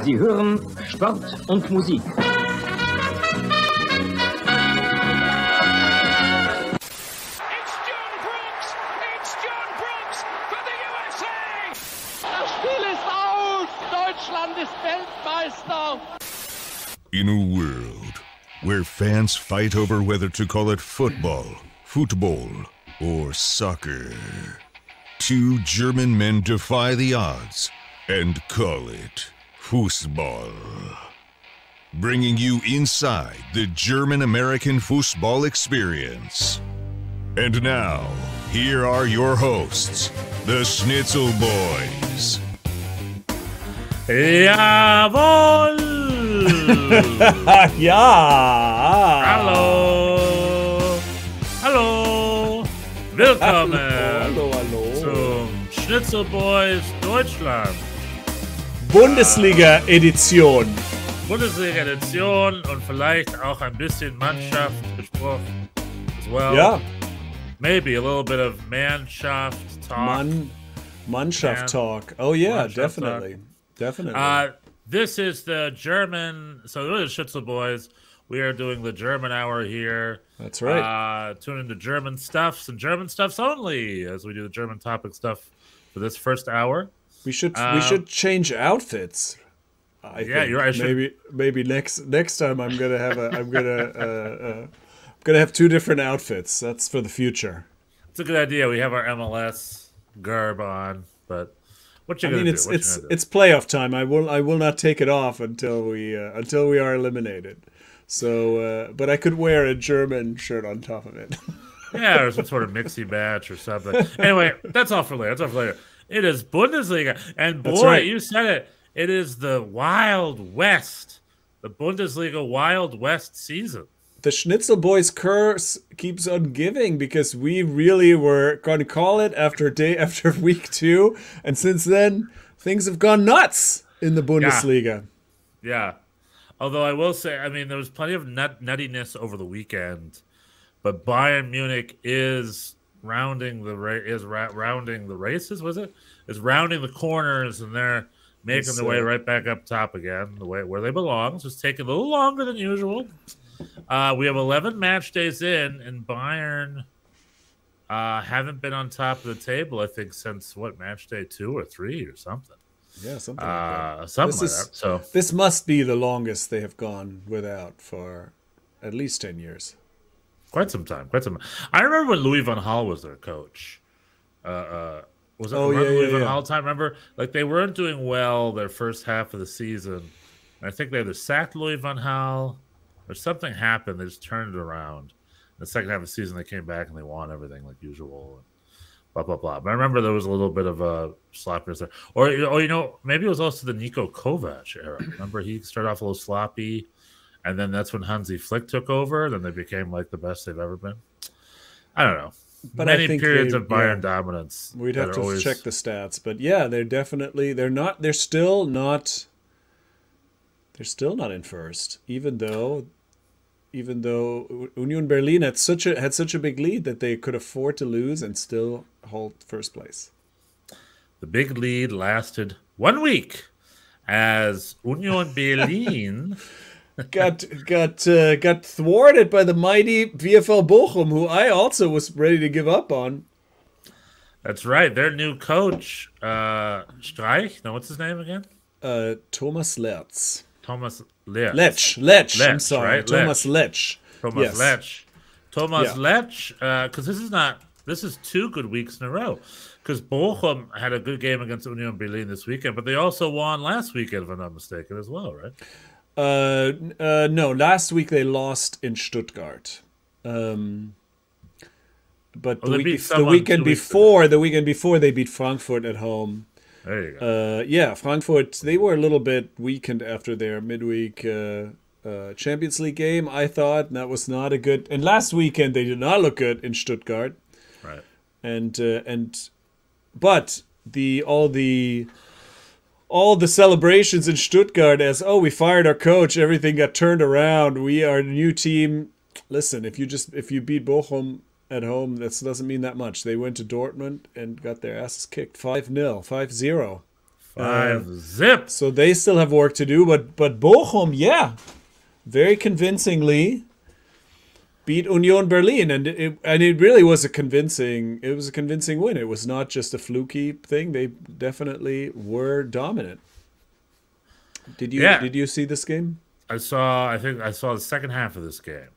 Sie hören Sport und Musik. Das Spiel ist aus! Deutschland ist Weltmeister! In a world where fans fight over whether to call it football, or soccer, two German men defy the odds and call it Fußball. Bringing you inside the German-American football experience. And now, here are your hosts, the Schnitzel Boys. Jawohl! Ja! Hallo! Hallo! Willkommen Hallo. zum Schnitzel Boys Deutschland. Bundesliga-Edition. Bundesliga-Edition und vielleicht auch ein bisschen Mannschaft besprochen as well. Ja. Maybe a little bit of Mannschaft talk. Mannschaft talk. Oh yeah, Mannschaft definitely. talk. Definitely. This is the German, so we're the Schnitzel Boys. We are doing the German hour here. That's right. Tune into German stuffs and German stuffs only as we do the German topic stuff for this first hour. We should change outfits. I think. You're right. Maybe next time I'm gonna have two different outfits. That's for the future. It's a good idea. We have our MLS garb on, but what you gonna do? It's playoff time. I will not take it off until we are eliminated. So, but I could wear a German shirt on top of it. Yeah, or some sort of mixy match or something. Anyway, that's all for later. It is Bundesliga, and boy, right. You said it. It is the Wild West, the Bundesliga Wild West season. The Schnitzel Boys curse keeps on giving because we really were going to call it after week 2, and since then things have gone nuts in the Bundesliga. Yeah. Although I will say, I mean, there was plenty of nuttiness over the weekend, but Bayern Munich is rounding the races. Was it? Is rounding the corners, and they're making their way right back up top again, the way where they belong. So it's taking a little longer than usual. We have 11 match days in, and Bayern haven't been on top of the table, I think, since match day 2 or 3 or something. Yeah, something like that. That. So this must be the longest they have gone without for at least 10 years. Quite some time. I remember when Louis van Gaal was their coach. Was it Louis van Gaal time? Remember, like they weren't doing well their first half of the season. And I think they either sacked Louis van Gaal or something happened. They just turned it around. In the second half of the season, they came back and they won everything like usual. And blah, blah, blah. But I remember there was a little bit of a sloppiness there. Or maybe it was also the Niko Kovac era. Remember, he started off a little sloppy, and then that's when Hansi Flick took over. Then they became like the best they've ever been. I don't know. But many I think periods of Bayern dominance. We'd have to check the stats, but yeah, they're still not in first, even though Union Berlin had such a big lead that they could afford to lose and still hold first place. The big lead lasted 1 week as Union Berlin got thwarted by the mighty VfL Bochum, who I also was ready to give up on. That's right. Their new coach, Streich. No, what's his name again? Thomas Lertz. Thomas Lech. Lech. I'm sorry, right? Thomas Lech. Thomas Lech. Thomas Lech. Because this is 2 good weeks in a row. Because Bochum had a good game against Union Berlin this weekend, but they also won last weekend, if I'm not mistaken, as well, right? No. Last week they lost in Stuttgart. But the weekend before they beat Frankfurt at home. There you go. Frankfurt, they were a little bit weakened after their midweek Champions League game, I thought. And that was not a good. And last weekend they did not look good in Stuttgart. Right. But all the celebrations in Stuttgart as we fired our coach, everything got turned around. We are a new team. Listen, if you beat Bochum at home, that doesn't mean that much. They went to Dortmund and got their asses kicked 5-0, 5-0. 5-0. So they still have work to do, but Bochum, yeah, very convincingly beat Union Berlin, and it really was a convincing win. It was not just a fluky thing. They definitely were dominant. Did you see this game? I think I saw the second half of this game.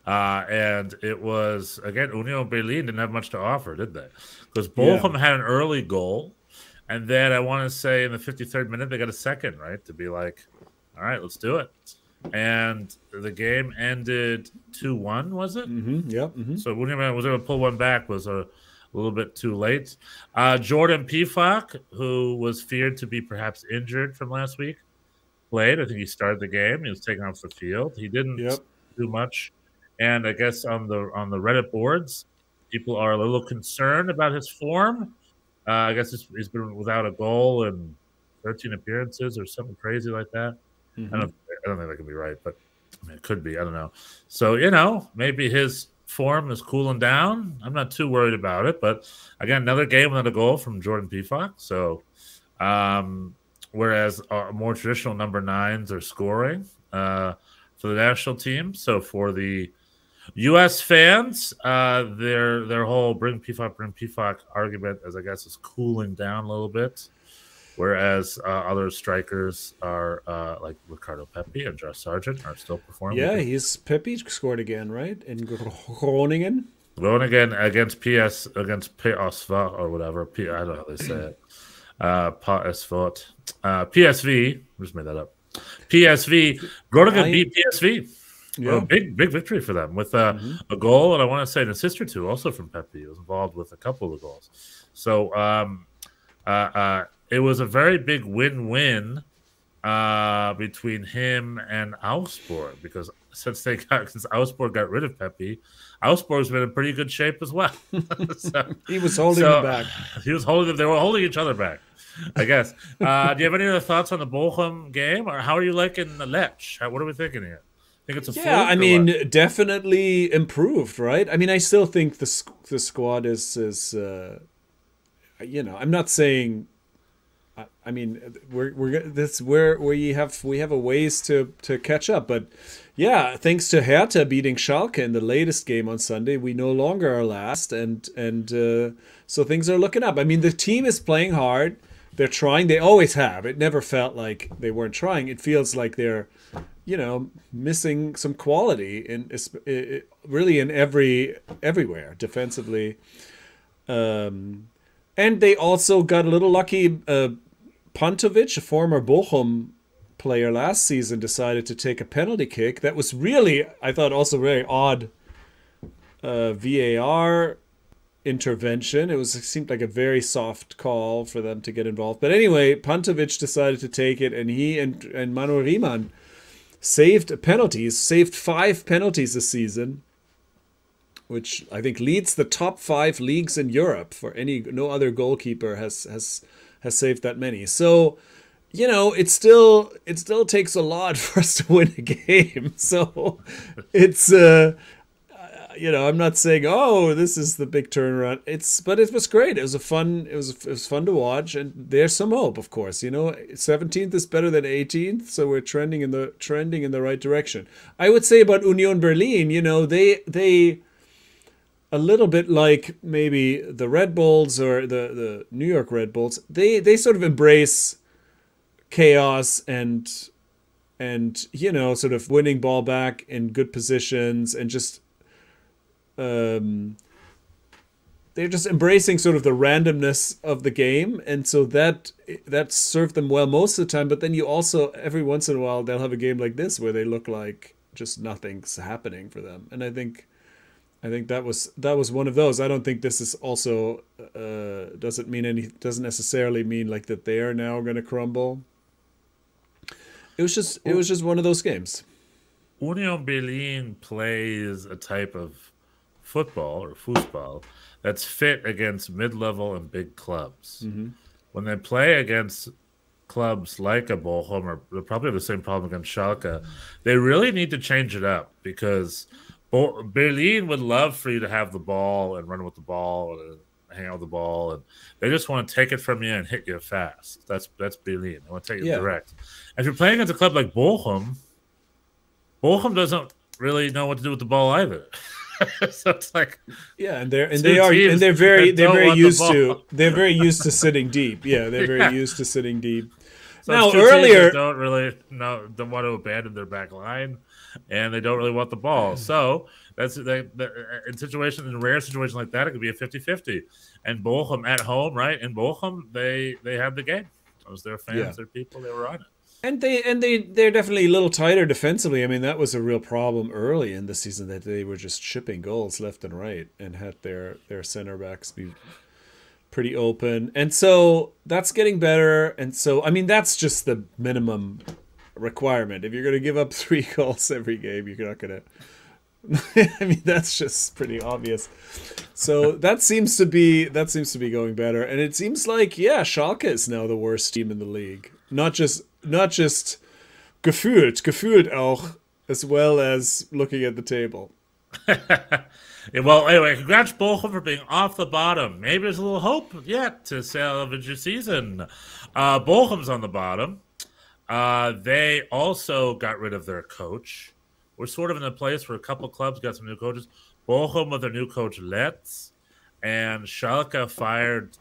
And it was, again, Union Berlin didn't have much to offer, did they? Because Bochum had an early goal, and then I want to say in the 53rd minute they got a second, right, to be like, all right, let's do it. And the game ended 2-1, was it? Mm-hmm. Yep. Mm-hmm. So Union Berlin was able to pull one back, was a little bit too late. Jordan Pifak, who was feared to be perhaps injured from last week, played. I think he started the game. He was taken off the field. He didn't do much. And I guess on the Reddit boards, people are a little concerned about his form. I guess he's been without a goal in 13 appearances or something crazy like that. Mm-hmm. I don't think that can be right, but I mean, it could be. I don't know. So, maybe his form is cooling down. I'm not too worried about it. But, again, another game without a goal from Jordan Pifak. So, whereas more traditional number 9s are scoring for the national team. So, for the U.S. fans, their whole bring Pifak argument, as I guess, is cooling down a little bit, whereas other strikers are like Ricardo Pepi and Josh Sargent are still performing. Yeah, Pepi scored again, right, in Groningen. Groningen against PSV or whatever. I don't know how they say it. PSV. Just made that up. PSV. Groningen beat PSV. Yeah, big victory for them with a goal, and I want to say an assist or two also from Pepi. He was involved with a couple of goals. So it was a very big win-win between him and Augsburg, because since Augsburg got rid of Pepi, Augsburg's been in pretty good shape as well. He was holding them back. He was holding them. They were holding each other back, I guess. Do you have any other thoughts on the Bochum game, or how are you liking the Lech? What are we thinking here? Think it's I mean, definitely improved, right? I mean, I still think the squad is I'm not saying. I mean, we have a ways to catch up, but yeah, thanks to Hertha beating Schalke in the latest game on Sunday, we no longer are last, and so things are looking up. I mean, the team is playing hard. They're trying. They always have. It never felt like they weren't trying. It feels like they're missing some quality really in everywhere defensively. And they also got a little lucky. Pantovic, a former Bochum player last season, decided to take a penalty kick. That was really, I thought, also very odd VAR intervention. It seemed like a very soft call for them to get involved. But anyway, Pantovic decided to take it, and he and Manu Riemann saved 5 penalties this season, which I think leads the top 5 leagues in Europe. No other goalkeeper has saved that many. So, it still takes a lot for us to win a game. So it's I'm not saying, oh, this is the big turnaround. But it was great. It was fun to watch, and there's some hope, of course. 17th is better than 18th, so we're trending in the right direction. I would say about Union Berlin, they a little bit like maybe the Red Bulls or the New York Red Bulls, they sort of embrace chaos and sort of winning ball back in good positions, and just they're just embracing sort of the randomness of the game, and so that served them well most of the time. But then you also, every once in a while, they'll have a game like this where they look like just nothing's happening for them, and I think that was one of those. I don't think this is also doesn't necessarily mean like that they are now going to crumble. It was just one of those games. Union Berlin plays a type of football or Fußball that's fit against mid-level and big clubs. Mm-hmm. When they play against clubs like a Bochum, or they probably have the same problem against Schalke, they really need to change it up, because Berlin would love for you to have the ball and run with the ball and hang out with the ball, and they just want to take it from you and hit you fast. That's Berlin. They want to take it direct. If you're playing against a club like Bochum doesn't really know what to do with the ball either. So it's like they're very used to sitting deep. Yeah, they're very used to sitting deep. So now earlier don't want to abandon their back line, and they don't really want the ball. So that's in rare situations like that, it could be a 50-50. And Bochum at home, right? In Bochum, they had the game. It was their fans, their people, they were on it. And they're definitely a little tighter defensively. I mean, that was a real problem early in the season, that they were just shipping goals left and right and had their center backs be pretty open. And so that's getting better. And so, I mean, that's just the minimum requirement. If you're going to give up 3 goals every game, you're not going to. I mean, that's just pretty obvious. So that seems to be going better. And it seems like, Schalke is now the worst team in the league. Not just gefühlt auch, as well as looking at the table. Well, anyway, congrats Bochum for being off the bottom. Maybe there's a little hope yet to salvage your season. Bochum's on the bottom. They also got rid of their coach. We're sort of in a place where a couple clubs got some new coaches. Bochum with their new coach Letz, and Schalke fired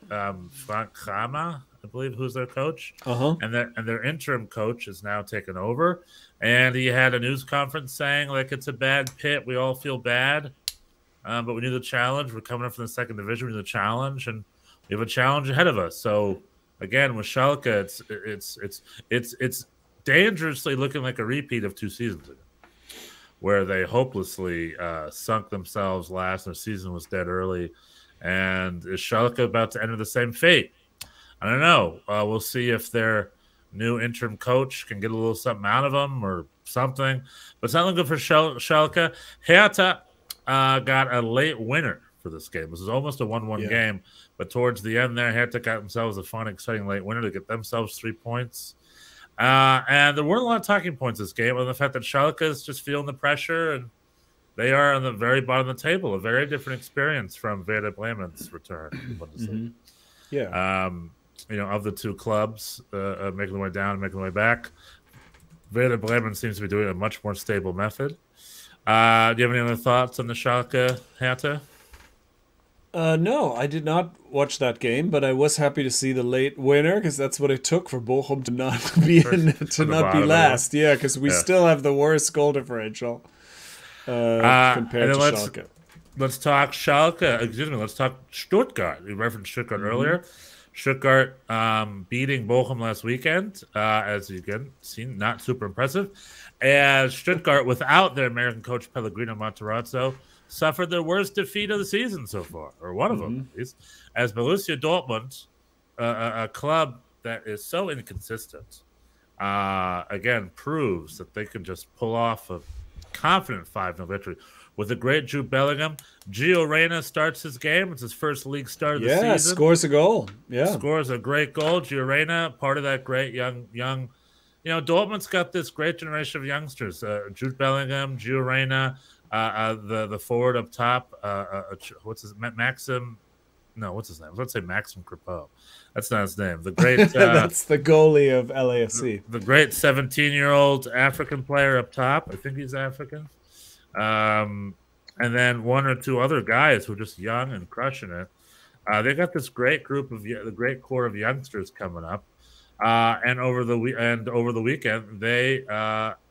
Frank Kramer, I believe, who's their coach. And their interim coach is now taken over. And he had a news conference saying, like, it's a bad pit. We all feel bad, but we need a challenge. We're coming up from the second division. We need a challenge, and we have a challenge ahead of us. So again, with Schalke, it's dangerously looking like a repeat of 2 seasons ago, where they hopelessly sunk themselves last, and the season was dead early. And is Schalke about to enter the same fate? I don't know. We'll see if their new interim coach can get a little something out of them or something. But it's not looking good for Schalke. Hertha got a late winner for this game. This is almost a 1-1 game. But towards the end there, Hertha got themselves a fun, exciting late winner to get themselves 3 points. And there weren't a lot of talking points this game, and the fact that Schalke is just feeling the pressure, and they are on the very bottom of the table. A very different experience from Werder Bremen's return. Of the 2 clubs making their way down and making their way back, Werder Bremen seems to be doing a much more stable method. Do you have any other thoughts on the Schalke Hertha? No, I did not watch that game, but I was happy to see the late winner, because that's what it took for Bochum to not be be last. Yeah, because we still have the worst goal differential compared to Schalke. Let's talk Schalke. Excuse me. Let's talk Stuttgart. We referenced Stuttgart earlier. Stuttgart beating Bochum last weekend, as you can see, not super impressive. As Stuttgart, without their American coach Pellegrino Matarazzo, suffered their worst defeat of the season so far, or one of them at least, as Borussia Dortmund, a club that is so inconsistent, again, proves that they can just pull off a confident 5-0 victory. With the great Jude Bellingham, Gio Reyna starts his game. It's his first league start of the season. Scores a goal. Scores a great goal. Gio Reyna, part of that great young. Dortmund's got this great generation of youngsters. Jude Bellingham, Gio Reyna, the forward up top. What's his Maxim? No, what's his name? Let's say Maxim Crepeau. That's not his name. The great. That's the goalie of LAFC. The great 17-year-old African player up top. I think he's African. And then 1 or 2 other guys who are just young and crushing it. They got this great group of the great core of youngsters coming up. And over the weekend, they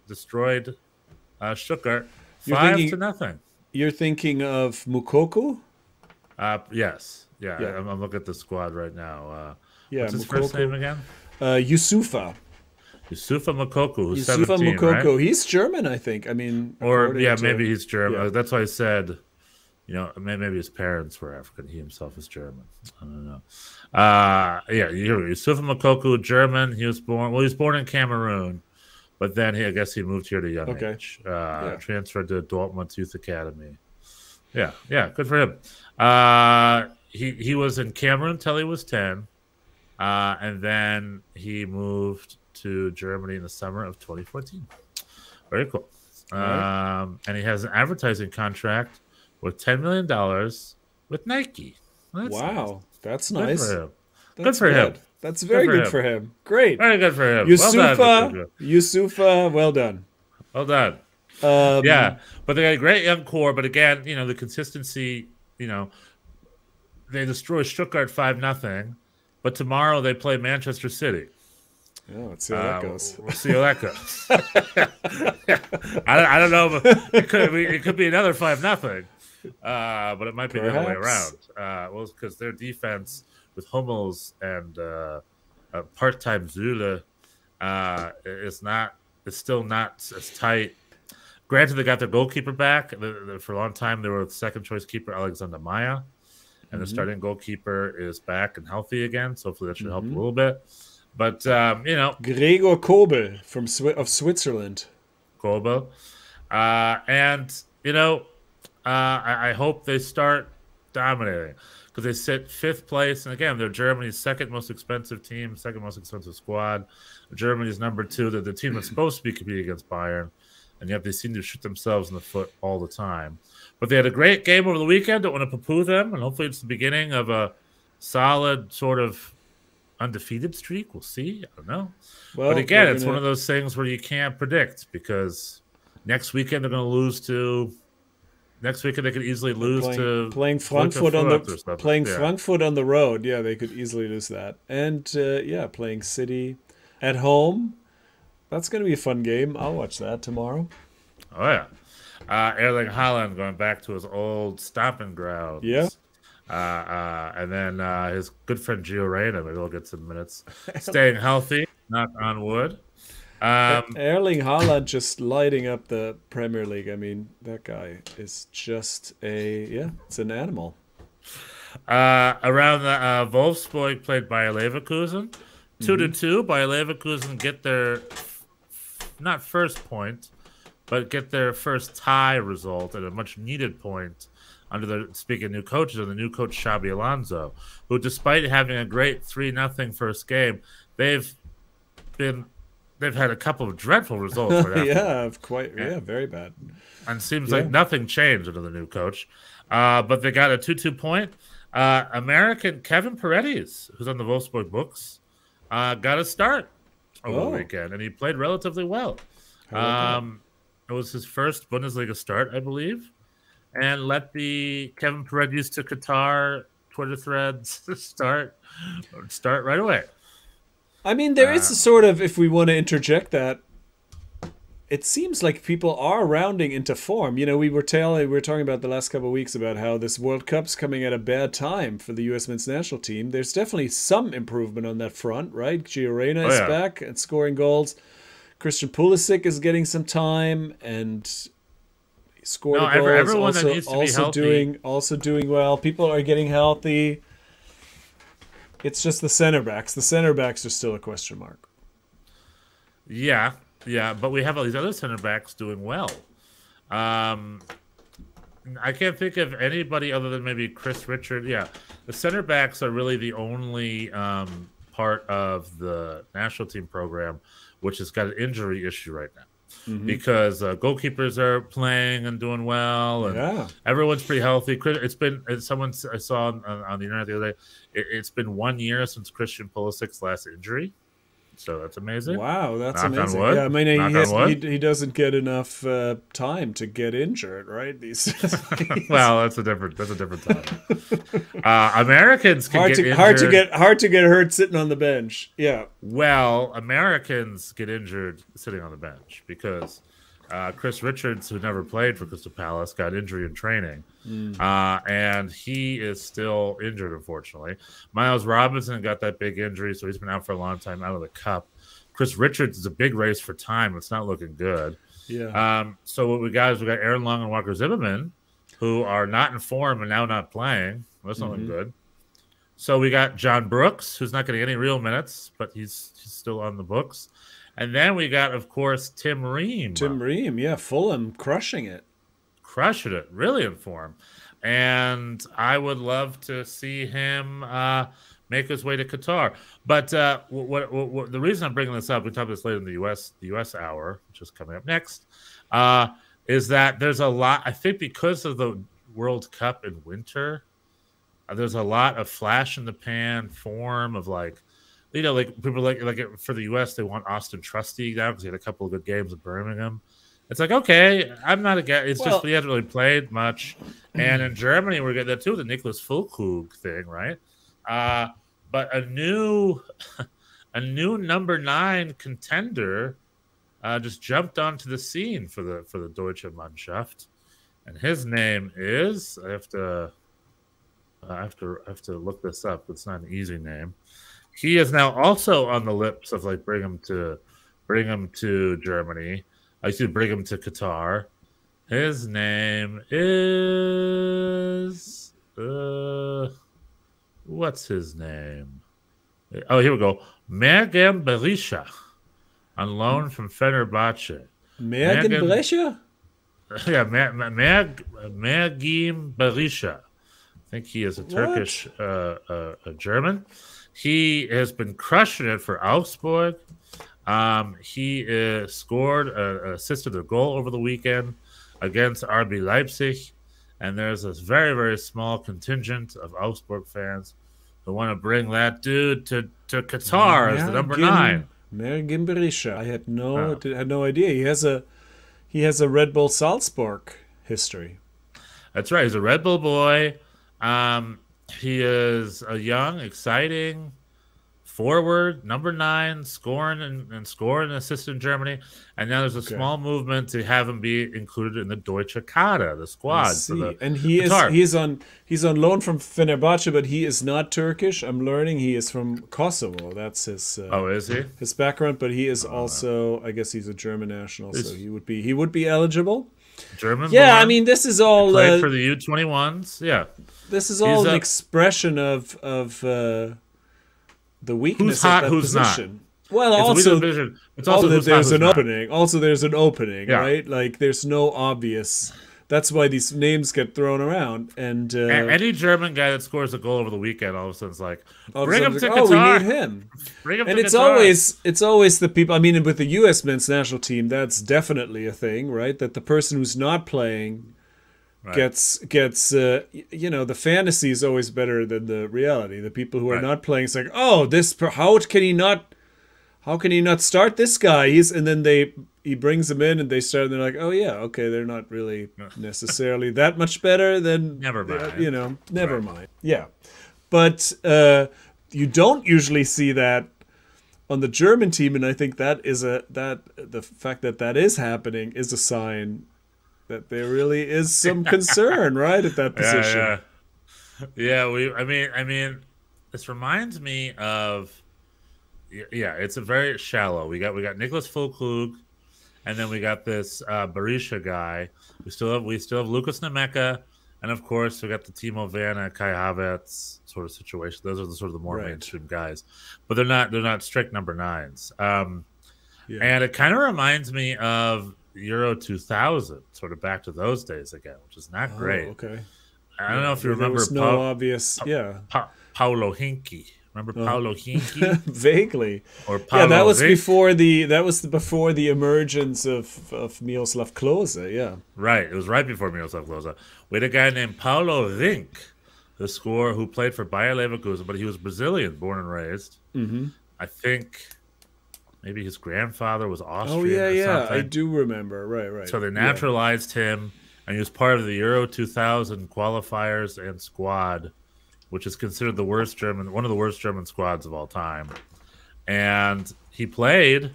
destroyed Stuttgart 5-0. You're thinking of Moukoko? Yes. Yeah. I'm looking at the squad right now. What's his first name again? Yusufa Moukoko, who's 17, right? He's German, I think. I mean, maybe he's German. Yeah. That's why I said, maybe his parents were African. He himself is German. I don't know. Yusufa Moukoko, German. He was born in Cameroon, but then I guess he moved here at a young age. Transferred to Dortmund's youth academy. Yeah, good for him. He was in Cameroon till he was 10, and then he moved to Germany in the summer of 2014. Very cool. And he has an advertising contract with $10 million with Nike. Wow, that's Good nice. for him. That's Good for him. That's very good for him. Great. Very good for him. Yusufa, well done. Well done. Yeah, but they got a great young core. But again, the consistency. They destroy Stuttgart 5-0, but tomorrow they play Manchester City. Yeah, let's see how that goes. We'll see how that goes. I don't know. It could be another 5-0, but it might be the other way around. Well, because their defense with Hummels and part-time Zule is still not as tight. Granted, they got their goalkeeper back. For a long time, they were the second-choice keeper, Alexander Maya. And the starting goalkeeper is back and healthy again. So hopefully that should help a little bit. But, Gregor Kobel of Switzerland. Kobel. I hope they start dominating. Because they sit 5th place. And again, they're Germany's second most expensive team, second most expensive squad. Germany's number 2. They're the team that's supposed to be competing against Bayern. And yet they seem to shoot themselves in the foot all the time. But they had a great game over the weekend. Don't want to poo-poo them. And hopefully it's the beginning of a solid sort of undefeated streak. We'll see. I don't know. Well, but again, it's one of those things where you can't predict because next weekend they're going to lose to... Next weekend they could easily lose to... Playing Frankfurt on the road. Yeah, they could easily lose that. And, playing City at home. That's going to be a fun game. I'll watch that tomorrow. Oh, yeah. Erling Haaland going back to his old stomping grounds. Yeah. And then his good friend Gio Reyna, maybe we'll get some minutes. Staying healthy, knock on wood. Erling Haaland just lighting up the Premier League. I mean, that guy is just it's an animal. Around the Wolfsburg played Bayer Leverkusen. 2-2. Bayer Leverkusen get their not first point, but get their first tie result at a much needed point under speaking of new coaches, and the new coach Xabi Alonso, who despite having a great 3-0 first game, they've had a couple of dreadful results. Very bad. And seems like nothing changed under the new coach. But they got a 2-2 point. American Kevin Paredes, who's on the Wolfsburg books, got a start over the weekend, and he played relatively well. It was his first Bundesliga start, I believe, and let the Kevin Paredes to Qatar Twitter threads start right away. I mean, there is a sort of, if we want to interject that, it seems like people are rounding into form. We were talking about the last couple of weeks about how this World Cup's coming at a bad time for the U.S. men's national team. There's definitely some improvement on that front, right? Gio Reyna is back and scoring goals. Christian Pulisic is getting some time and scored goals. Everyone that needs to be healthy. Also doing well. People are getting healthy. It's just the center backs. The center backs are still a question mark. Yeah, but we have all these other center backs doing well. I can't think of anybody other than maybe Chris Richard. Yeah, the center backs are really the only part of the national team program which has got an injury issue right now. Because goalkeepers are playing and doing well, and everyone's pretty healthy. Someone I saw on the internet the other day, it's been 1 year since Christian Pulisic's last injury. So that's amazing. Wow, that's Knock amazing. On wood. Yeah, I mean, he doesn't get enough time to get injured, right? Well, that's a different time. Americans can get injured. Hard to get hurt sitting on the bench. Yeah. Well, Americans get injured sitting on the bench because Chris Richards, who never played for Crystal Palace, got injury in training. And he is still injured, unfortunately. Miles Robinson got that big injury, so he's been out for a long time, out of the cup. Chris Richards is a big race for time. It's not looking good. Yeah. So what we got is Aaron Long and Walker Zimmerman, who are not in form and now not playing. Well, that's not looking good. So we got John Brooks, who's not getting any real minutes, but he's still on the books. And then we got, of course, Tim Ream. Fulham crushing it. Really in form. And I would love to see him make his way to Qatar. But what the reason I'm bringing this up, we talk about this later in the U.S. hour, which is coming up next, is that there's a lot, I think because of the World Cup in winter, there's a lot of flash in the pan form of like, like people like for the U.S. they want Austin Trusty now because he had a couple of good games at Birmingham. It's like, okay, I'm not against. It's just he hasn't really played much. And in Germany, we're getting that too, the Niklas Füllkrug thing, right? But a new number 9 contender just jumped onto the scene for the Deutsche Mannschaft, and his name is I have to look this up. It's not an easy name. He is now also on the lips of like bring him to Germany. I should bring him to Qatar. His name is what's his name? Oh, here we go. Mergem Berisha, on loan from Fenerbahce. Mergem Berisha? Yeah, Mergem Berisha. I think he is a Turkish a German. He has been crushing it for Augsburg. He scored, assisted a goal over the weekend against RB Leipzig, and there's this very, very small contingent of Augsburg fans who want to bring that dude to Qatar as the number 9. Mergem Berisha. I had no idea. He has a Red Bull Salzburg history. That's right. He's a Red Bull boy. He is a young, exciting forward, number 9, scoring and assist in Germany, and now there's a small movement to have him be included in the Deutsche Kader, the squad. And he's on loan from Fenerbahce, but he is not Turkish. I'm learning he is from Kosovo. That's his. Is he? His background, but he is also, I guess, he's a German national, so he would be eligible. German. Yeah, born. I mean, this is all played for the U21s. Yeah, this is all an expression of the weakness of that position. Not. Well, it's also there's an opening. Also, there's an opening, yeah. right? Like, there's no obvious. That's why these names get thrown around. And any German guy that scores a goal over the weekend, all of a sudden, it's like, bring him to Qatar. We need him. Bring him and to it's Qatar. always the people. I mean, with the U.S. men's national team, that's definitely a thing, right? That the person who's not playing. Right. Gets the fantasy is always better than the reality. The people who are not playing, it's like, how can he not start this guy? And then he brings them in and they start and they're like, oh yeah, okay, they're not really necessarily that much better than never mind. Never mind. Yeah. But you don't usually see that on the German team, and I think that is the fact that is happening is a sign that there really is some concern, right, at that position. Yeah. I mean, this reminds me of, it's a very shallow. We got Niklas Füllkrug, and then we got this Berisha guy. We still have Lucas Nemeka, and of course we got the Timo Werner, Kai Havertz sort of situation. Those are the more mainstream guys, but they're not strict number 9s. And it kind of reminds me of Euro 2000, sort of back to those days again, which is not great. Okay. I don't know if you remember. There was no obvious, Paulo Hinkie. Remember Paulo Hinkie? Vaguely. Or Paulo that was Rink? before the emergence of Miroslav Klose. Yeah. Right. It was right before Miroslav Klose. We had a guy named Paulo Rink, who played for Bayer Leverkusen, but he was Brazilian, born and raised. Mm-hmm. I think. Maybe his grandfather was Austrian. Oh yeah, something. I do remember. Right. So they naturalized him, and he was part of the Euro 2000 qualifiers and squad, which is considered one of the worst German squads of all time. And he played,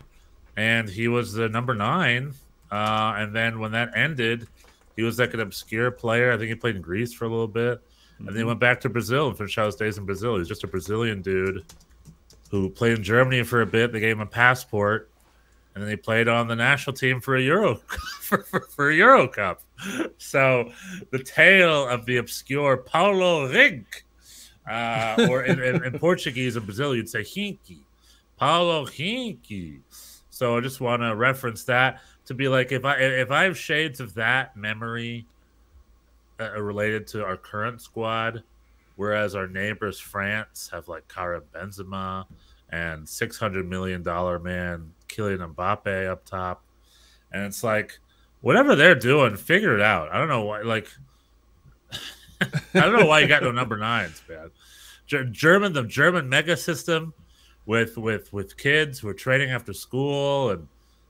and he was the number 9. And then when that ended, he was like an obscure player. I think he played in Greece for a little bit, and then he went back to Brazil and finished out his days in Brazil. He's just a Brazilian dude who played in Germany for a bit. They gave him a passport, and then they played on the national team for a Euro for a Euro Cup. So the tale of the obscure Paulo Rink, or in Portuguese and Brazil, you'd say Hinkie, Paulo Hinkie. So I just want to reference that to be like, if I have shades of that memory related to our current squad. Whereas our neighbors France have like Karim Benzema and $600 million man Kylian Mbappe up top, and it's like whatever they're doing, figure it out. I don't know why. Like I don't know why you got no number 9s, man. The German mega system with kids who are training after school, and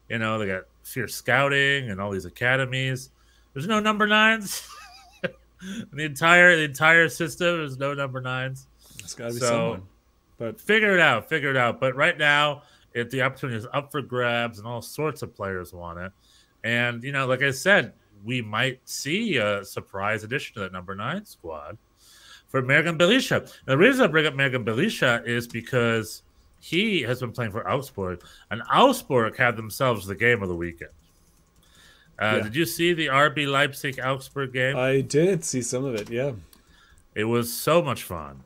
they got fierce scouting and all these academies. There's no number 9s. the entire system, there's no number 9s. It's got to be someone. But figure it out. But right now, the opportunity is up for grabs, and all sorts of players want it. And like I said, we might see a surprise addition to that number 9 squad for Mergen Berisha. The reason I bring up Mergen Berisha is because he has been playing for Augsburg, and Augsburg had themselves the game of the weekend. Did you see the RB Leipzig-Augsburg game? I did see some of it, yeah. It was so much fun.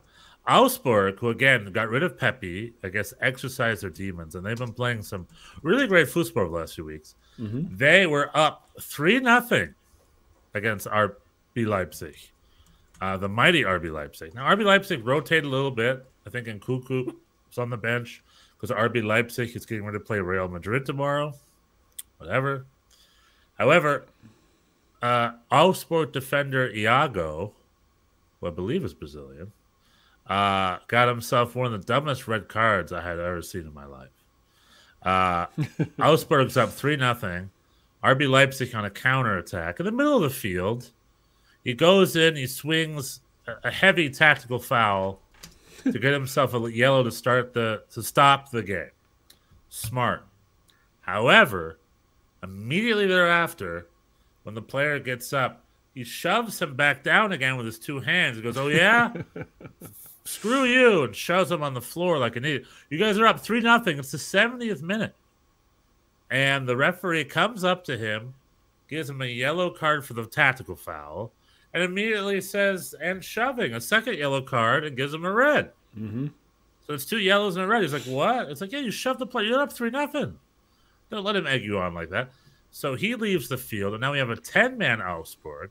Augsburg, who again got rid of Pepe, I guess exercised their demons, and they've been playing some really great football the last few weeks. Mm-hmm. They were up 3-0 against RB Leipzig, the mighty RB Leipzig. Now, RB Leipzig rotated a little bit. I think Nkunku was on the bench because RB Leipzig is getting ready to play Real Madrid tomorrow. Whatever. However, Augsburg defender Iago, who I believe is Brazilian, got himself one of the dumbest red cards I had ever seen in my life. Augsburg's up 3-0. RB Leipzig on a counterattack. In the middle of the field, he goes in, he swings a heavy tactical foul to get himself a yellow to stop the game. Smart. However, immediately thereafter, when the player gets up, he shoves him back down again with his 2 hands. He goes, "Oh yeah? Screw you," and shoves him on the floor like an idiot. You guys are up 3-0. It's the 70th minute. And the referee comes up to him, gives him a yellow card for the tactical foul, and immediately says, "and shoving," a second yellow card, and gives him a red. Mm-hmm. So it's 2 yellows and a red. He's like, "What?" It's like, "Yeah, you shoved the player. You're up 3-0. Don't let him egg you on like that." So he leaves the field, and now we have a 10-man Augsburg,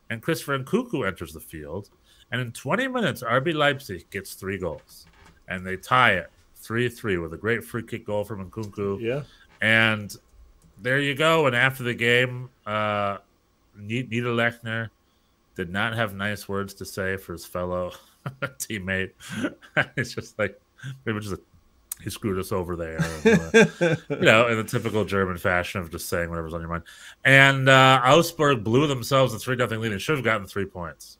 and Christopher Nkunku enters the field. And in 20 minutes, RB Leipzig gets 3 goals. And they tie it 3-3 with a great free kick goal from Nkunku. Yeah. And there you go. And after the game, Niederlechner did not have nice words to say for his fellow teammate. It's just like, maybe just he screwed us over there. In the typical German fashion of just saying whatever's on your mind. And Augsburg blew themselves a 3-0 lead. They should have gotten 3 points.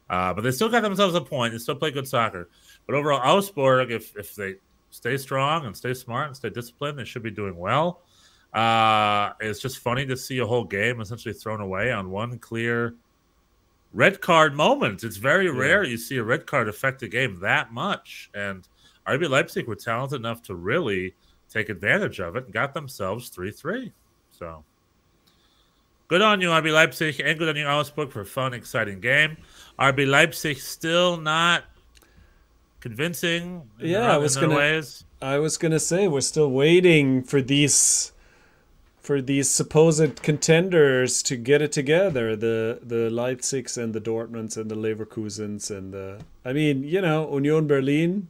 But they still got themselves a point. They still play good soccer. But overall, Augsburg, if they stay strong and stay smart and stay disciplined, they should be doing well. It's just funny to see a whole game essentially thrown away on one clear red card moment. It's very rare you see a red card affect a game that much. And RB Leipzig were talented enough to really take advantage of it and got themselves 3-3. So good on you, RB Leipzig, and good on you, Augsburg, for a fun, exciting game. RB Leipzig still not convincing. I was gonna say we're still waiting for these supposed contenders to get it together. The Leipzigs and the Dortmunds and the Leverkusens and Union Berlin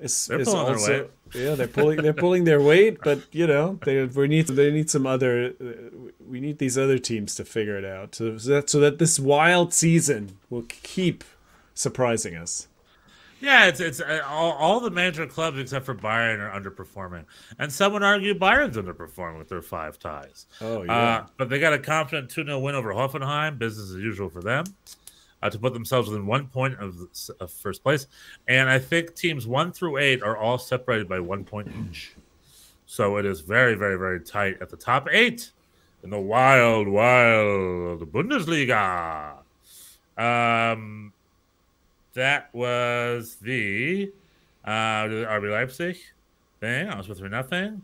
is also they're pulling their weight, but we need these other teams to figure it out so that this wild season will keep surprising us. Yeah, it's all the major clubs except for Bayern are underperforming, and some would argue Bayern's underperforming with their 5 ties. Oh yeah, but they got a confident 2-0 win over Hoffenheim, business as usual for them, to put themselves within 1 point of first place. And I think teams 1 through 8 are all separated by 1 point each, so it is very, very, very tight at the top 8 in the wild Bundesliga. That was the RB Leipzig thing. I was with 3-0.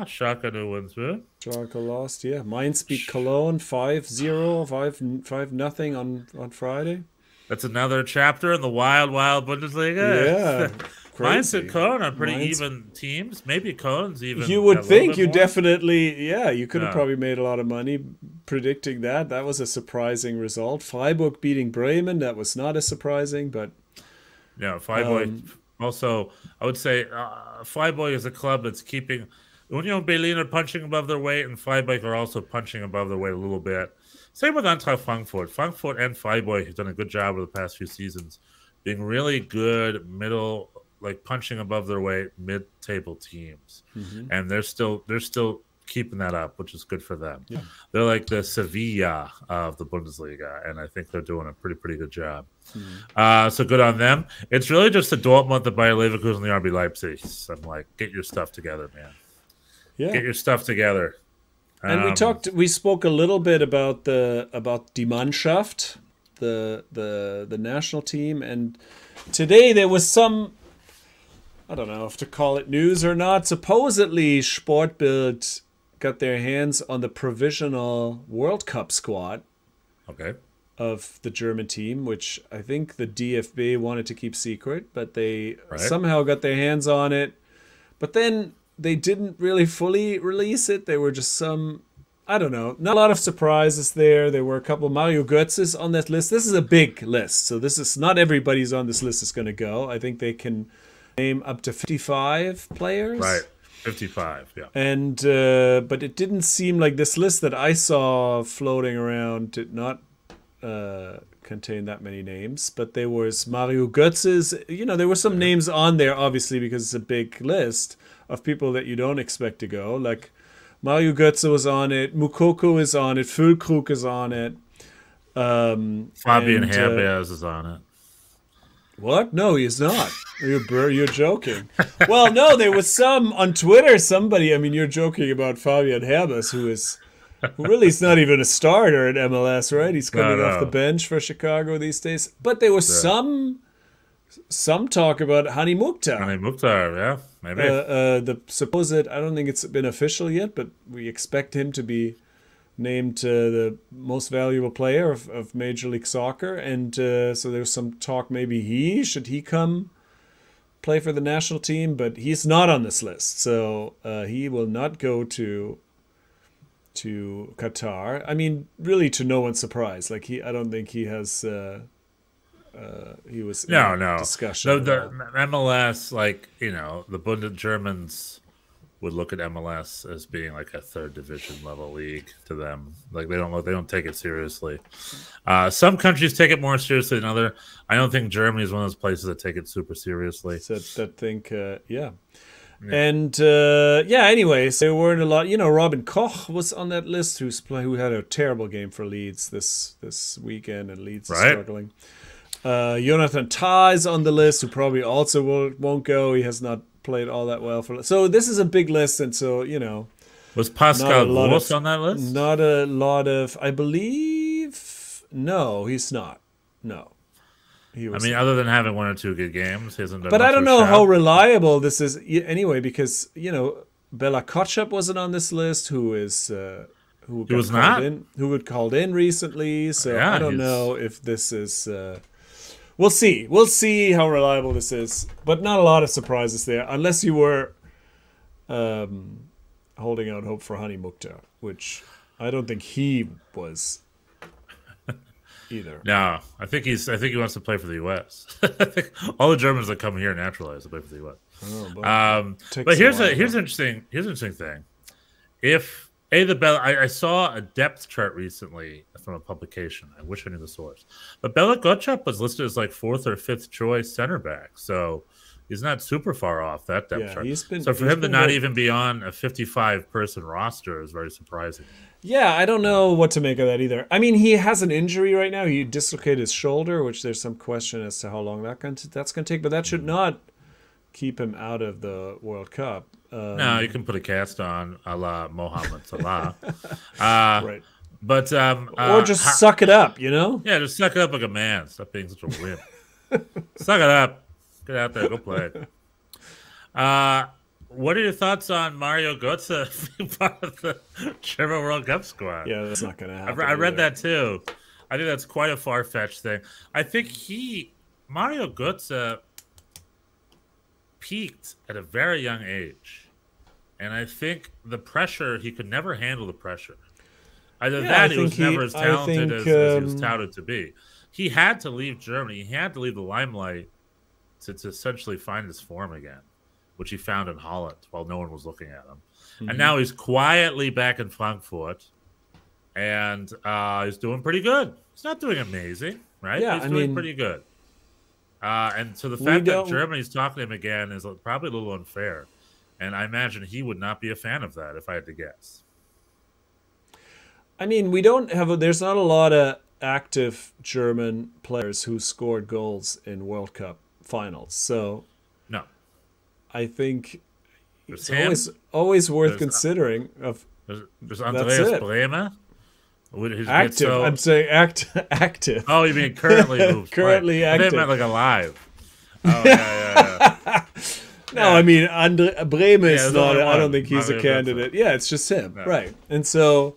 Schalke wins. Schalke lost, yeah. Mainz beat Cologne 5-0, 5-0 on Friday. That's another chapter in the wild Bundesliga. Yeah. Mainz and Cologne are pretty even teams. Maybe Cologne's even. You would think you definitely, you could have probably made a lot of money predicting that. That was a surprising result. Freiburg beating Bremen, that was not as surprising, but. Yeah, Freiburg. Also, I would say Freiburg is a club that's keeping. Union Berlin are punching above their weight, and Freiburg are also punching above their weight a little bit. Same with Eintracht Frankfurt. Frankfurt and Freiburg have done a good job over the past few seasons, being really good middle, like punching above their weight, mid-table teams, and they're still keeping that up, which is good for them. Yeah. They're like the Sevilla of the Bundesliga, and I think they're doing a pretty good job. So good on them. It's really just the Dortmund, the Bayer Leverkusen, and the RB Leipzig. So I'm like, get your stuff together, man. Yeah, get your stuff together. And we spoke a little bit about die Mannschaft, the national team, and today there was some, I don't know if to call it news or not. Supposedly, Sportbild got their hands on the provisional World Cup squad. Okay. Of the German team, which I think the DFB wanted to keep secret, but they somehow got their hands on it. But then they didn't really fully release it. They were just some, I don't know, not a lot of surprises there. There were a couple of Mario Götzes on that list. This is a big list, so this is not everybody's on this list is going to go. I think they can name up to 55 players. Right. 55, yeah. And but it didn't seem like this list that I saw floating around did not contain that many names. But there was Mario Götze's, there were some names on there, obviously, because it's a big list of people that you don't expect to go. Like Mario Götze was on it, Mukoko is on it, Füllkrug is on it. Fabian Herbers is on it. What? No, he's not. You're joking. Well, no, there was some on Twitter. Somebody, you're joking about Fabian Herbers, who really is not even a starter at MLS, right? He's coming off the bench for Chicago these days. But there was some talk about Hani Mukhtar. Hani Mukhtar, yeah, maybe. The supposed, I don't think it's been official yet, but we expect him to be named the most valuable player of Major League Soccer. And so there was some talk maybe should he come play for the national team, but he's not on this list. So he will not go to Qatar. Really, to no one's surprise. Like I don't think he has. He was in discussion. The MLS, the Germans would look at MLS as being like a third division level league to them. Like they don't take it seriously. Some countries take it more seriously than other. I don't think Germany is one of those places that take it super seriously. Yeah. And anyways, there weren't a lot. Robin Koch was on that list, who had a terrible game for Leeds this weekend, and Leeds is struggling. Jonathan Tah is on the list, who probably also won't go. He has not played all that well so this is a big list, and so was Pascal Gross on that list? Not a lot of, I believe. No, he's not. No, he was. Other than having one or two good games, he hasn't done. But I don't know how reliable this is anyway, because Bela Kotchap wasn't on this list, who was called in recently. So I don't know if this is. We'll see. We'll see how reliable this is. But not a lot of surprises there, unless you were holding out hope for Hani Mukhtar, which I don't think he was either. No, I think he wants to play for the U.S. I think all the Germans that come here naturalize to play for the U.S. But here's an interesting thing. If I saw a depth chart recently from a publication. I wish I knew the source. But Bela Kotchap was listed as like 4th or 5th choice center back. So he's not super far off that depth chart. So for him to not even be on a 55-person roster is very surprising. Yeah, I don't know what to make of that either. He has an injury right now. He dislocated his shoulder, which there's some question as to how long that's going to take. But that should not keep him out of the World Cup. No, you can put a cast on a la Mohamed Salah. Right. But or just suck it up, Yeah, just suck it up like a man. Stop being such a wimp. Suck it up. Get out there. Go play. What are your thoughts on Mario Götze being part of the German World Cup squad? Yeah, that's not going to happen. I read that too. I think that's quite a far-fetched thing. I think Mario Götze peaked at a very young age. And I think the pressure, he could never handle the pressure. Either that, he was never as talented as he was touted to be. He had to leave Germany. He had to leave the limelight to essentially find his form again, which he found in Holland while no one was looking at him. Mm-hmm. And now he's quietly back in Frankfurt. and he's doing pretty good. He's not doing amazing, right? Yeah, he's doing pretty good. And so the fact that Germany's talking to him again is probably a little unfair. And I imagine he would not be a fan of that, if I had to guess. I mean, we don't have there's not a lot of active German players who scored goals in World Cup finals. So no, I think it's always worth considering. There's Andreas Bremer. Active. I'm saying active. Oh, you mean currently moved? Currently active. They meant like alive. Oh, yeah. No, I mean, Bremer is not. I don't think he's a candidate. Yeah, it's just him, right? And so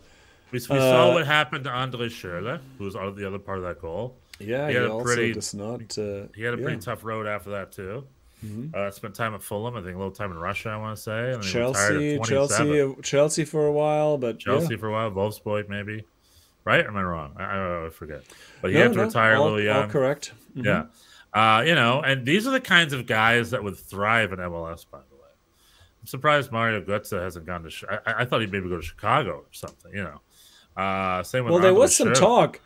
we saw what happened to Andre Schürrle, who was the other part of that goal. Yeah, he also does not. He had a pretty tough road after that too. Mm-hmm. Spent time at Fulham, I think a little time in Russia, I want to say. And Chelsea for a while, but Chelsea for a while, Wolfsburg maybe. Right? Or am I wrong? I forget. But he had to retire a little young. All correct. Mm-hmm. Yeah. And these are the kinds of guys that would thrive in MLS, by the way. I'm surprised Mario Götze hasn't gone to I thought he'd maybe go to Chicago or something, Same with there was some talk.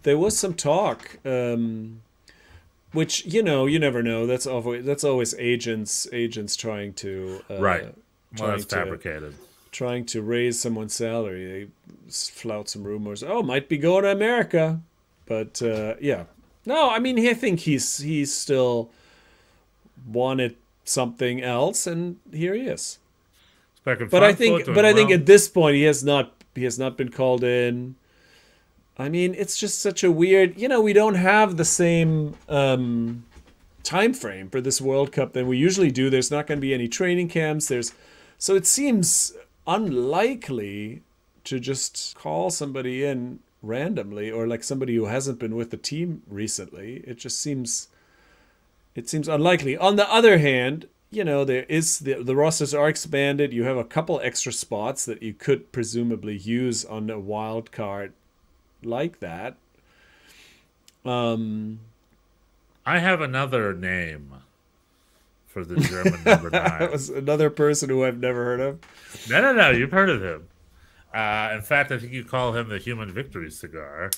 There was some talk, which, you never know. That's always agents trying to... right. Well, that's fabricated. Trying to raise someone's salary. They flout some rumors. Oh, might be going to America. But, yeah. No, I mean, I think he's still wanted something else, and here he is. But I think at this point he has not been called in. I mean, it's just such a weird. We don't have the same time frame for this World Cup than we usually do. There's not going to be any training camps. So it seems unlikely to just call somebody in randomly, or like somebody who hasn't been with the team recently. It just seems unlikely. On the other hand, there is the rosters are expanded. You have a couple extra spots that you could presumably use on a wild card like that. I have another name for the German number 9. That was another person who I've never heard of. No, you've heard of him. In fact, I think you call him the human victory cigar.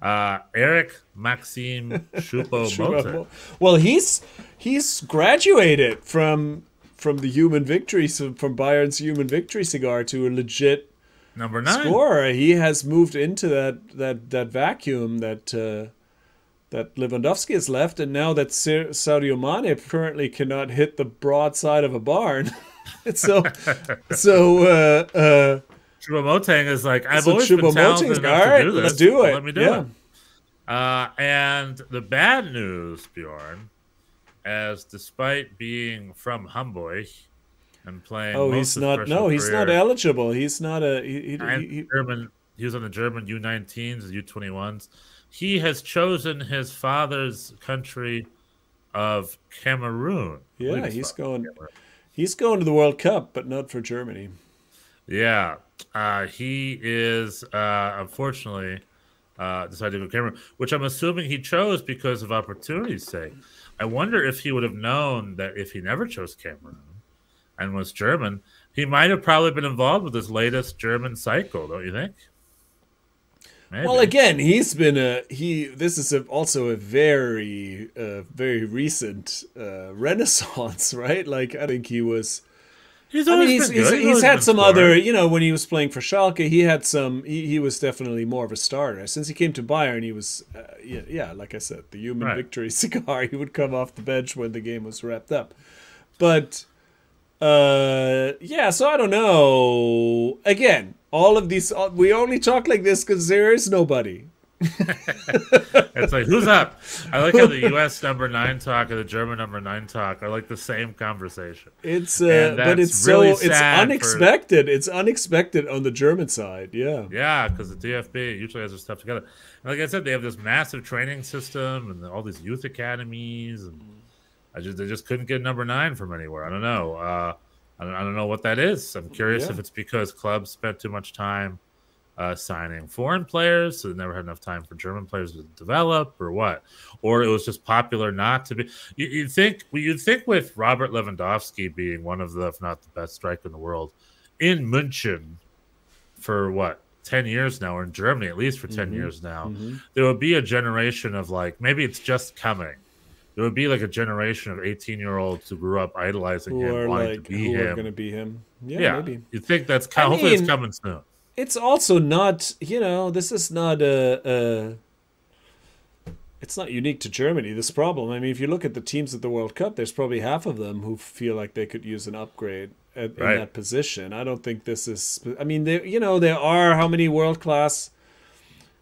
Eric Maxim Choupo-Moting. Well, he's graduated from the human victory, from Bayern's human victory cigar to a legit number 9 scorer. He has moved into that vacuum that Lewandowski has left, and now that Sadio Mane apparently cannot hit the broad side of a barn. so Choupo-Moting is like, I've always been talented enough to do this. Let's do it. Let me do it. And the bad news, Bjorn, as despite being from Hamburg and playing, he's not eligible. He's not German. He was on the German U19s, the U21s. He has chosen his father's country of Cameroon. Yeah, he's going to the World Cup, but not for Germany. Yeah, he is unfortunately decided to go to Cameroon, which I'm assuming he chose because of opportunity's sake. I wonder if he would have known that if he never chose Cameroon and was German, he might have probably been involved with this latest German cycle, don't you think? Maybe. Well, again, this is also a very very recent renaissance, right? Like, I think he was. He's had some other, when he was playing for Schalke, he had some. He was definitely more of a starter. Since he came to Bayern, he was, like I said, the human victory cigar. He would come off the bench when the game was wrapped up. But, so I don't know. Again, all of these, we only talk like this because there is nobody. It's like, who's up? I like how the U.S. number 9 talk and the German number 9 talk are like the same conversation. It's it's unexpected. It's unexpected on the German side. Yeah, because the DFB usually has their stuff together. And like I said, they have this massive training system and all these youth academies, and they just couldn't get number 9 from anywhere. I don't know. I don't know what that is. I'm curious if it's because clubs spent too much time signing foreign players, so they never had enough time for German players to develop, or what, or it was just popular not to be. You'd think with Robert Lewandowski being one of the, if not the best striker in the world, in München for 10 years now, or in Germany at least for 10 years now, there would be a generation of like, maybe it's just coming. There would be like a generation of 18-year-olds who grew up idolizing him, wanting to be him. Who are going to be him. Yeah, maybe. You think that's hopefully it's coming soon. It's also not, this is not it's not unique to Germany, this problem. I mean, if you look at the teams at the World Cup, there's probably half of them who feel like they could use an upgrade in that position. I don't think this is, I mean, there are how many world-class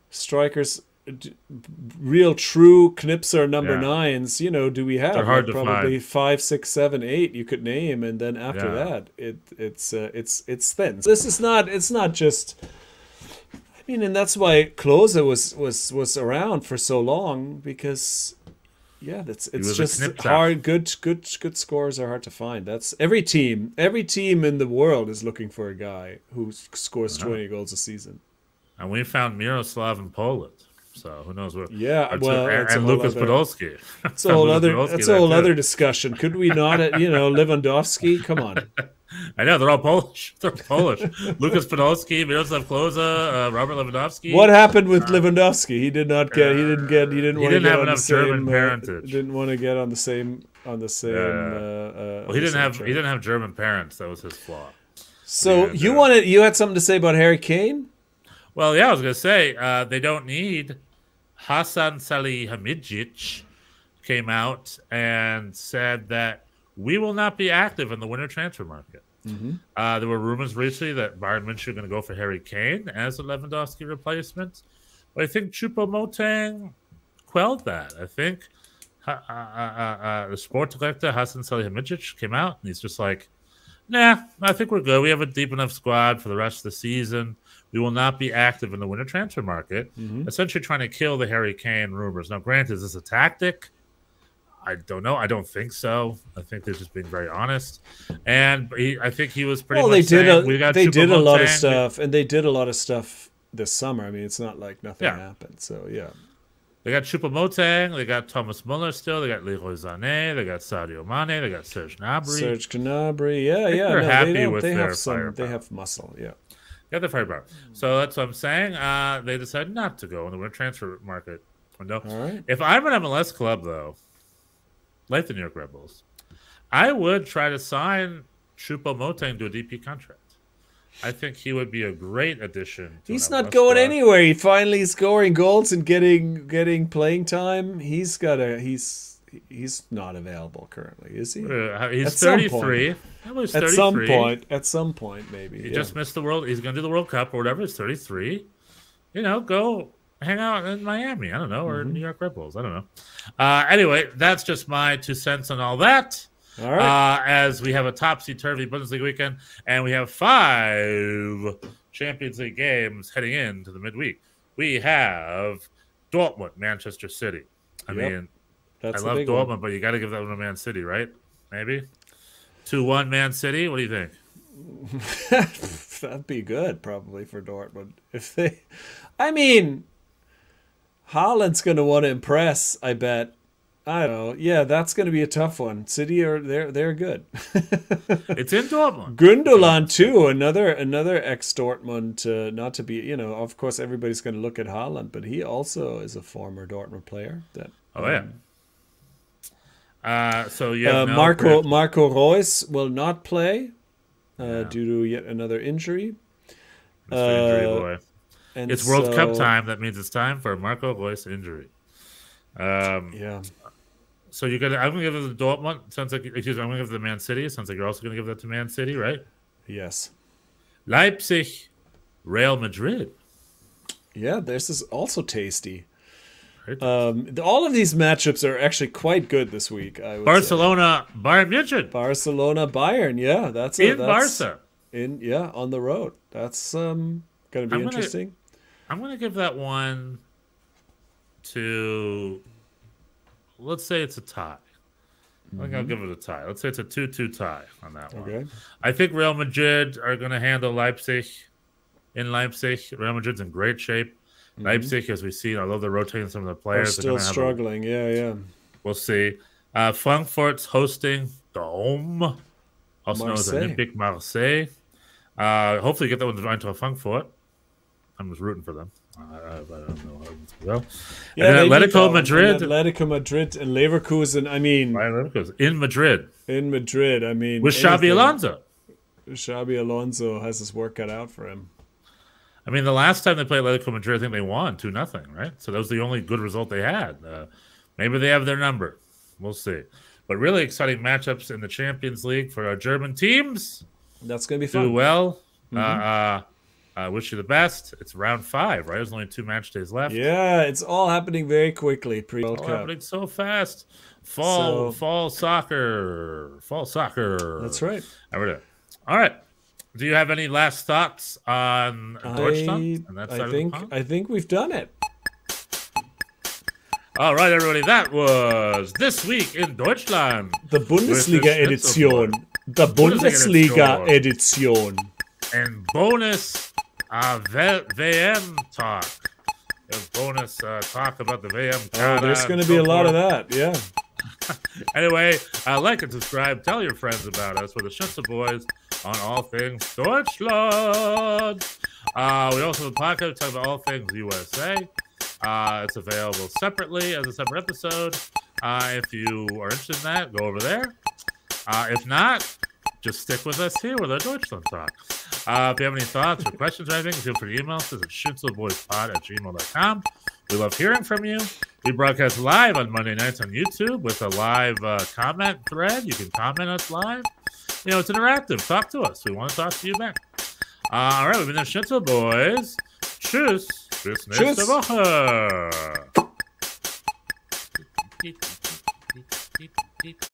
strikers, real true Knipser number nines, do we have? They're hard to probably find. 5, 6, 7, 8 you could name, and then after that it's thin. It's not just, I mean, and that's why Klose was around for so long, because it's just hard. Good scores are hard to find. That's every team in the world is looking for a guy who scores 20 goals a season. And we found Miroslav in Poland. So who knows what? Yeah, and Lucas Podolski. That's a whole other discussion. Could we not, Lewandowski? Come on. I know they're all Polish. They're Polish. Lucas Podolski, Miroslav Klose, Robert Lewandowski. What happened with Lewandowski? He did not get. He didn't have enough German parentage. Didn't want to get on the same. Well, he didn't have German parents. That was his flaw. So you had something to say about Harry Kane? Well, yeah, I was going to say they don't need Hasan Salihamidzic came out and said that we will not be active in the winter transfer market. There were rumors recently that Bayern München are going to go for Harry Kane as a Lewandowski replacement. But I think Choupo-Moting quelled that. I think the sport director, Hasan Salihamidzic, came out and he's just like, nah, I think we're good. We have a deep enough squad for the rest of the season. We will not be active in the winter transfer market, essentially trying to kill the Harry Kane rumors. Now, granted, is this a tactic? I don't know. I don't think so. I think they're just being very honest. And I think he was pretty much saying, they did a lot of stuff, and they did a lot of stuff this summer. I mean, it's not like nothing happened. So, yeah. They got Choupo-Moting, they got Thomas Muller still, they got Leroy Sané, they got Sadio Mane, they got Serge Gnabry. Yeah. They're happy with they their have firepower. They have muscle, yeah. Got the firepower. So that's what I'm saying. They decided not to go in the winter transfer market window. All right. If I'm an MLS club, though, like the New York Red Bulls, I would try to sign Choupo-Moting to a DP contract. I think he would be a great addition. He's not going anywhere. He finally is scoring goals and getting playing time. He's not available currently, is he? He's 33. At some point, maybe. He just missed the World. He's going to do the World Cup or whatever. He's 33. Go hang out in Miami. I don't know, or New York Red Bulls. I don't know. Anyway, that's just my 2 cents on all that. All right. As we have a topsy-turvy Bundesliga weekend, and we have 5 Champions League games heading into the midweek. We have Dortmund, Manchester City. I mean, I love Dortmund, but you got to give that one to Man City, right? Maybe 2-1 Man City. What do you think? That'd be good, probably, for Dortmund. Haaland's going to want to impress, I bet. I don't know. Yeah, that's going to be a tough one. City they're good. It's in Dortmund. Gundogan too, another ex-Dortmund. Not to be, of course, everybody's going to look at Haaland, but he also is a former Dortmund player. So you have Marco Reus will not play due to yet another injury. Injury boy. And it's World Cup time. That means it's time for Marco Reus injury. So I'm going to give it to Dortmund. I'm going to give it to Man City. Sounds like you're also going to give that to Man City, right? Yes. Leipzig, Real Madrid. Yeah, this is also tasty. All of these matchups are actually quite good this week. Barcelona, Bayern München. Barcelona, Bayern. Yeah, that's Barca. On the road. That's going to be interesting. I'm going to give that one to. Let's say it's a tie. I think I'll give it a tie. Let's say it's a 2-2 tie on that one. Okay. I think Real Madrid are going to handle Leipzig in Leipzig. Real Madrid's in great shape. Leipzig, as we see, although they're rotating some of the players, they're still struggling. We'll see. Frankfurt's hosting Dome, also known as Olympique Marseille. Hopefully, get that one to Frankfurt. I'm just rooting for them. I don't know how it's going to go. Yeah, and Atletico Madrid. Atletico Madrid and Leverkusen. I mean, in Madrid. In Madrid. I mean, with Xabi Alonso. Xabi Alonso has his work cut out for him. I mean, the last time they played Atletico Madrid, I think they won 2-0, right? So that was the only good result they had. Maybe they have their number. We'll see. But really exciting matchups in the Champions League for our German teams. That's going to be fun. Do well. Wish you the best. It's round 5, right? There's only 2 match days left. Yeah, it's all happening very quickly. Pre-World Cup. Happening so fast. Fall soccer. That's right. All right. Do you have any last thoughts on Deutschland? I think we've done it. All right, everybody. That was This Week in Deutschland. The Bundesliga Edition. The Bundesliga Edition. And bonus WM talk. Bonus talk about the WM. There's going to be a lot of that, yeah. Anyway, like and subscribe. Tell your friends about us. We're the Schnitzel Boys on all things Deutschland. We also have a podcast talking about all things USA. It's available separately as a separate episode. If you are interested in that, go over there. If not, just stick with us here with our Deutschland talk. If you have any thoughts or questions or anything, feel free to email us at schnitzelboyspod@gmail.com. We love hearing from you. We broadcast live on Monday nights on YouTube with a live comment thread. You can comment us live. You know, it's interactive. Talk to us. We want to talk to you back. All right, we've been the Schnitzel Boys. Tschüss. Bis nächste Woche.